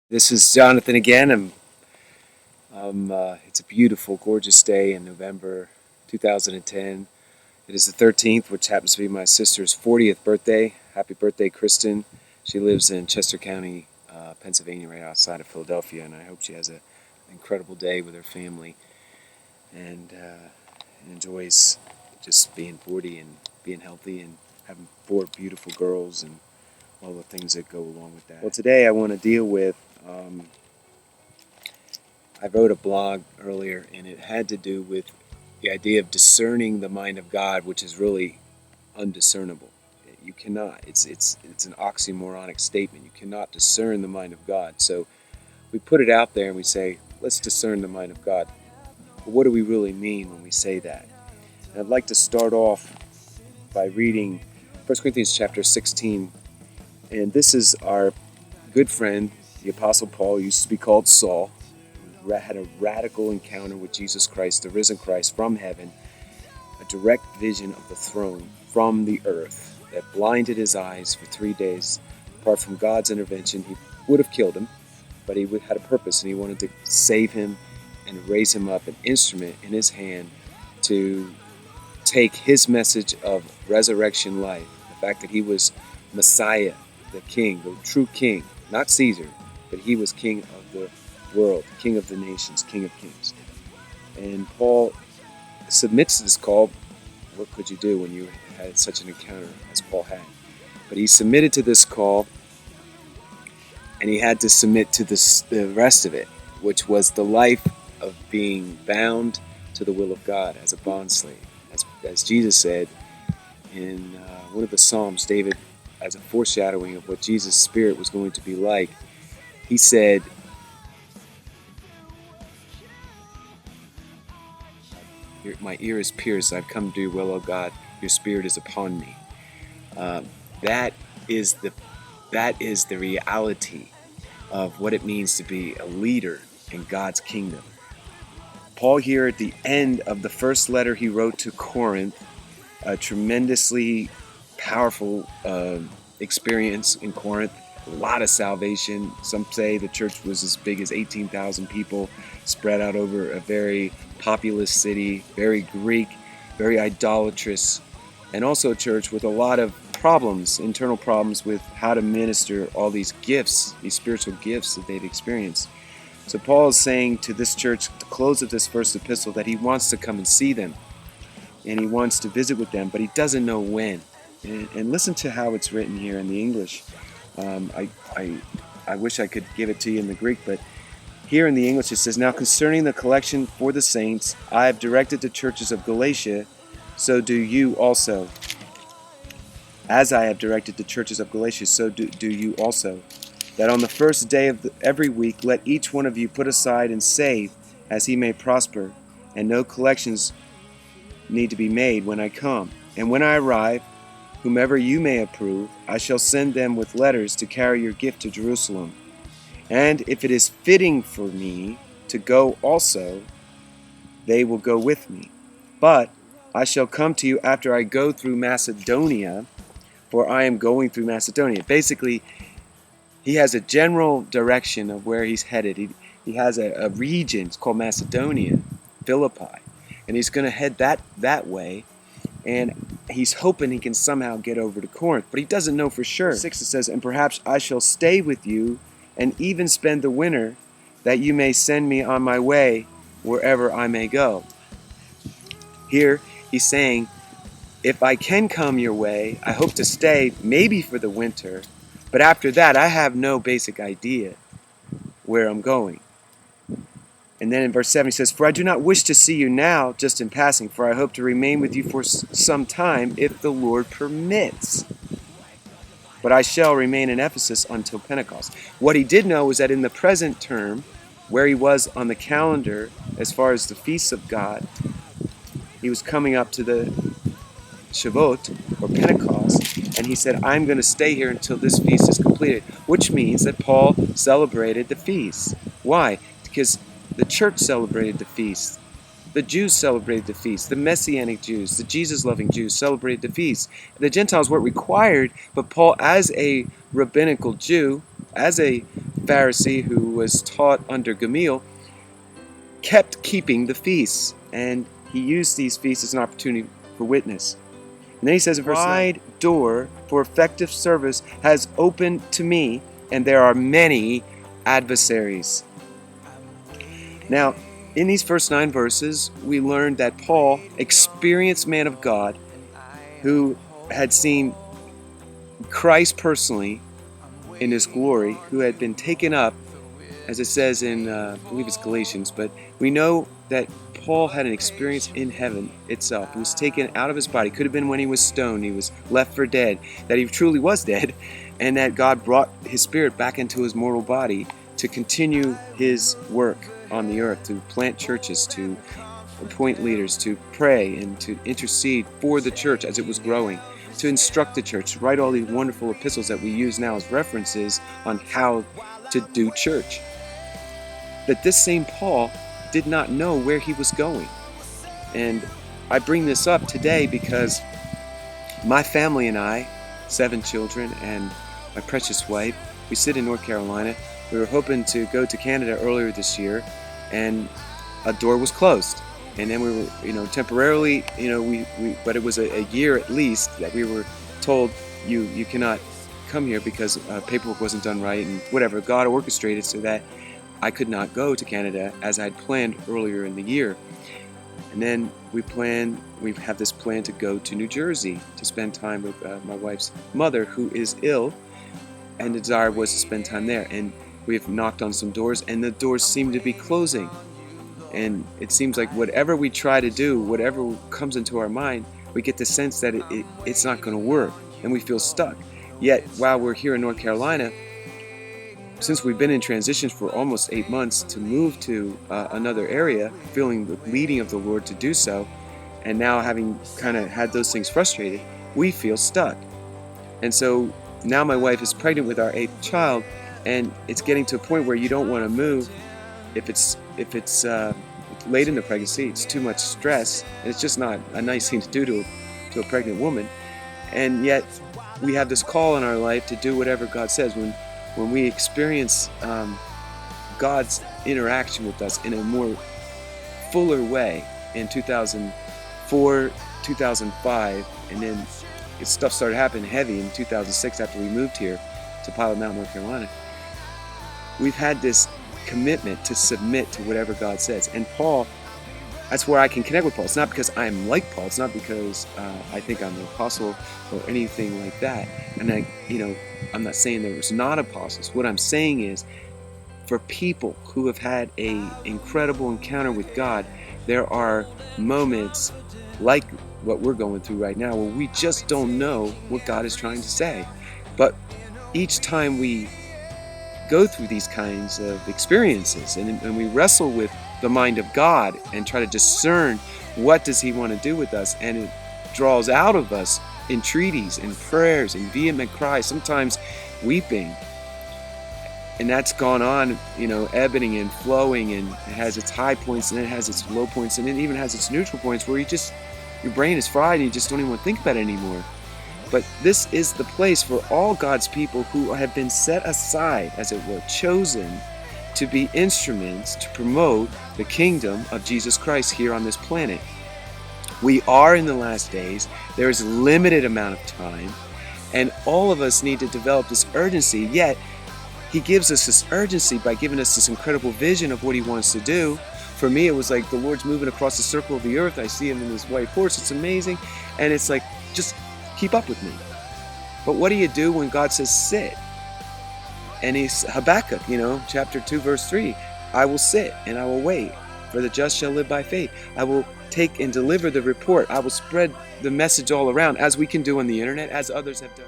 This is Jonathan again. It's a beautiful, gorgeous day in November 2010. It is the 13th, which happens to be my sister's 40th birthday. Happy birthday, Kristen. She lives in Chester County, Pennsylvania, right outside of Philadelphia, and I hope she has an incredible day with her family and enjoys just being 40 and being healthy and having four beautiful girls and all the things that go along with that. Well, today I want to deal with I wrote a blog earlier, and it had to do with the idea of discerning the mind of God, which is really undiscernible. You cannot. It's an oxymoronic statement. You cannot discern the mind of God. So we put it out there and we say, let's discern the mind of God. But what do we really mean when we say that? And I'd like to start off by reading 1 Corinthians chapter 16. And this is our good friend, the Apostle Paul, used to be called Saul, had a radical encounter with Jesus Christ, the risen Christ from heaven, a direct vision of the throne from the earth that blinded his eyes for 3 days. Apart from God's intervention, he would have killed him, but he had a purpose, and he wanted to save him and raise him up, an instrument in his hand to take his message of resurrection life, the fact that he was Messiah, the king, the true king, not Caesar, but he was king of the world, king of the nations, king of kings. And Paul submits to this call. What could you do when you had such an encounter as Paul had? But he submitted to this call, and he had to submit to the rest of it, which was the life of being bound to the will of God as a bondslave. As Jesus said in one of the Psalms, David, as a foreshadowing of what Jesus' spirit was going to be like, he said, "My ear is pierced. I've come to do your will, O God. Your spirit is upon me." That is the reality of what it means to be a leader in God's kingdom. Paul here at the end of the first letter he wrote to Corinth, a tremendously powerful experience in Corinth, a lot of salvation. Some say the church was as big as 18,000 people spread out over a very populous city, very Greek, very idolatrous, and also a church with a lot of problems, internal problems with how to minister all these gifts, these spiritual gifts that they'd experienced. So Paul is saying to this church at the close of this first epistle that he wants to come and see them, and he wants to visit with them, but he doesn't know when. And listen to how it's written here in the English. I wish I could give it to you in the Greek, but here in the English it says, "Now concerning the collection for the saints, I have directed the churches of Galatia, so do you also. As I have directed the churches of Galatia, so do you also. That on the first day of every week, let each one of you put aside and save as he may prosper, and no collections need to be made when I come. And when I arrive, whomever you may approve, I shall send them with letters to carry your gift to Jerusalem. And if it is fitting for me to go also, they will go with me. But I shall come to you after I go through Macedonia, for I am going through Macedonia." Basically, he has a general direction of where he's headed. He has a region, it's called Macedonia, Philippi, and he's going to head that way, and he's hoping he can somehow get over to Corinth, but he doesn't know for sure. 6 it says, "And perhaps I shall stay with you and even spend the winter, that you may send me on my way wherever I may go." Here he's saying, if I can come your way, I hope to stay maybe for the winter, but after that I have no basic idea where I'm going. And then in verse 7 he says, "For I do not wish to see you now just in passing, for I hope to remain with you for some time if the Lord permits. But I shall remain in Ephesus until Pentecost." What he did know was that in the present term, where he was on the calendar as far as the feasts of God, he was coming up to the Shavuot, or Pentecost, and he said, "I'm going to stay here until this feast is completed," which means that Paul celebrated the feast. Why? Because the church celebrated the feast. The Jews celebrated the feast. The Messianic Jews, the Jesus-loving Jews celebrated the feast. The Gentiles weren't required, but Paul, as a rabbinical Jew, as a Pharisee who was taught under Gamaliel, kept keeping the feasts, and he used these feasts as an opportunity for witness. And then he says, a wide door for effective service has opened to me, and there are many adversaries. Now, in these first 9 verses, we learned that Paul, experienced man of God, who had seen Christ personally in his glory, who had been taken up, as it says in, I believe it's Galatians, but we know that Paul had an experience in heaven itself. He was taken out of his body. Could have been when he was stoned, he was left for dead, that he truly was dead, and that God brought his spirit back into his mortal body to continue his work on the earth, to plant churches, to appoint leaders, to pray and to intercede for the church as it was growing, to instruct the church, to write all these wonderful epistles that we use now as references on how to do church. But this same Paul did not know where he was going. And I bring this up today because my family and I, 7 children and my precious wife, we sit in North Carolina. We were hoping to go to Canada earlier this year, and a door was closed. And then we were, temporarily, but it was a year at least that we were told you cannot come here because paperwork wasn't done right and whatever. God orchestrated so that I could not go to Canada as I had planned earlier in the year. And then we have this plan to go to New Jersey to spend time with my wife's mother, who is ill, and the desire was to spend time there. And we have knocked on some doors, and the doors seem to be closing. And it seems like whatever we try to do, whatever comes into our mind, we get the sense that it's not going to work, and we feel stuck. Yet, while we're here in North Carolina, since we've been in transitions for almost 8 months to move to another area, feeling the leading of the Lord to do so, and now having kind of had those things frustrated, we feel stuck. And so now my wife is pregnant with our 8th child, and it's getting to a point where you don't want to move if it's late in the pregnancy. It's too much stress, and it's just not a nice thing to do to a pregnant woman. And yet we have this call in our life to do whatever God says. When we experience God's interaction with us in a more fuller way in 2004, 2005, and then stuff started happening heavy in 2006 after we moved here to Pilot Mountain, North Carolina, we've had this commitment to submit to whatever God says. And Paul, that's where I can connect with Paul. It's not because I'm like Paul. It's not because I think I'm an apostle or anything like that. And I'm not saying there was not apostles. What I'm saying is, for people who have had an incredible encounter with God, there are moments like what we're going through right now where we just don't know what God is trying to say. But each time we go through these kinds of experiences and we wrestle with the mind of God and try to discern what does He want to do with us, and it draws out of us entreaties and prayers and vehement cries, sometimes weeping. And that's gone on, ebbing and flowing, and it has its high points and it has its low points, and it even has its neutral points where your brain is fried and you just don't even want to think about it anymore. But this is the place for all God's people who have been set aside, as it were, chosen to be instruments to promote the kingdom of Jesus Christ here on this planet. We are in the last days. There is a limited amount of time, and all of us need to develop this urgency. Yet He gives us this urgency by giving us this incredible vision of what He wants to do. For me, it was like the Lord's moving across the circle of the earth. I see Him in His white horse. It's amazing. And it's like, just keep up with me. But what do you do when God says sit? And He's Habakkuk, chapter 2, verse 3. I will sit and I will wait, for the just shall live by faith. I will take and deliver the report. I will spread the message all around, as we can do on the internet, as others have done.